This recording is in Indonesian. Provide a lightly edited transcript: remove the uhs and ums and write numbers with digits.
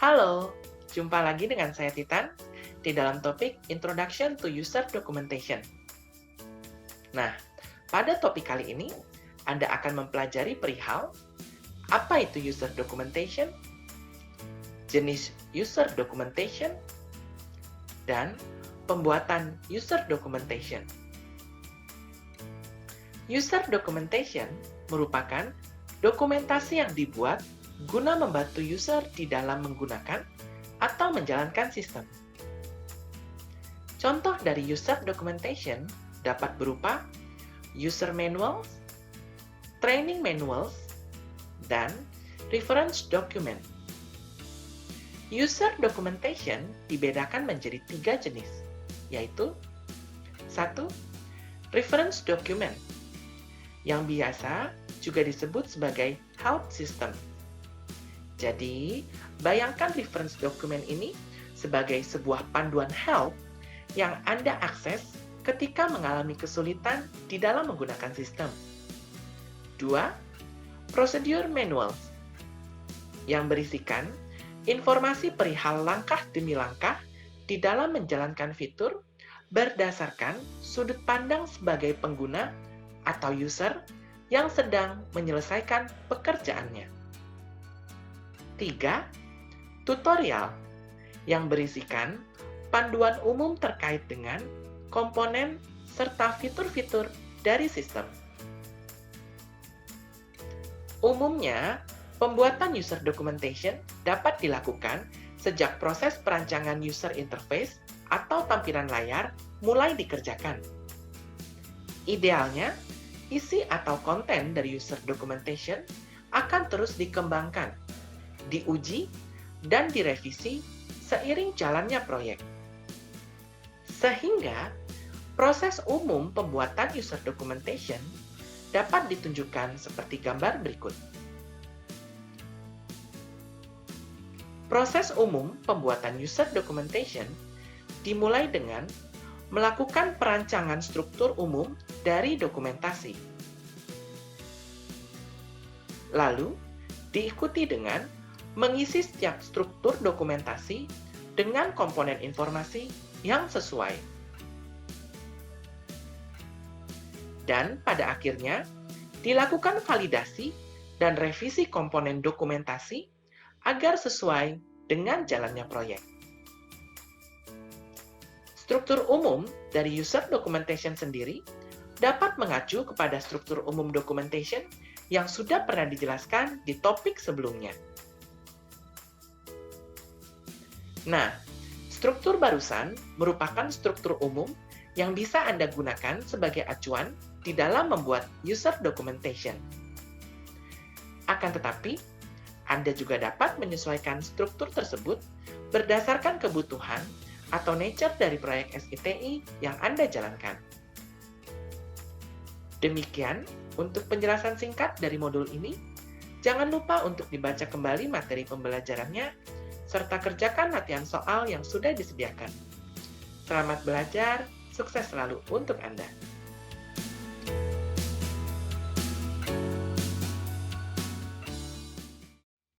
Halo, jumpa lagi dengan saya Titan di dalam topik Introduction to User Documentation. Nah, pada topik kali ini, Anda akan mempelajari perihal apa itu user documentation, jenis user documentation, dan pembuatan user documentation. User documentation merupakan dokumentasi yang dibuat guna membantu user di dalam menggunakan atau menjalankan sistem. Contoh dari user documentation dapat berupa user manuals, training manuals, dan reference document. User documentation dibedakan menjadi 3 jenis, yaitu 1. Reference document, yang biasa juga disebut sebagai help system. Jadi, bayangkan reference document ini sebagai sebuah panduan help yang Anda akses ketika mengalami kesulitan di dalam menggunakan sistem. 2. Procedure manuals, yang berisikan informasi perihal langkah demi langkah di dalam menjalankan fitur berdasarkan sudut pandang sebagai pengguna atau user yang sedang menyelesaikan pekerjaannya. 3. Tutorial, yang berisikan panduan umum terkait dengan komponen serta fitur-fitur dari sistem. Umumnya, pembuatan user documentation dapat dilakukan sejak proses perancangan user interface atau tampilan layar mulai dikerjakan. Idealnya, isi atau konten dari user documentation akan terus dikembangkan, diuji, dan direvisi seiring jalannya proyek. Sehingga, proses umum pembuatan user documentation dapat ditunjukkan seperti gambar berikut. Proses umum pembuatan user documentation dimulai dengan melakukan perancangan struktur umum dari dokumentasi. Lalu, diikuti dengan mengisi setiap struktur dokumentasi dengan komponen informasi yang sesuai. Dan pada akhirnya, dilakukan validasi dan revisi komponen dokumentasi agar sesuai dengan jalannya proyek. Struktur umum dari user documentation sendiri dapat mengacu kepada struktur umum documentation yang sudah pernah dijelaskan di topik sebelumnya. Nah, struktur barusan merupakan struktur umum yang bisa Anda gunakan sebagai acuan di dalam membuat user documentation. Akan tetapi, Anda juga dapat menyesuaikan struktur tersebut berdasarkan kebutuhan atau nature dari proyek SITI yang Anda jalankan. Demikian untuk penjelasan singkat dari modul ini. Jangan lupa untuk dibaca kembali materi pembelajarannya serta kerjakan latihan soal yang sudah disediakan. Selamat belajar, sukses selalu untuk Anda.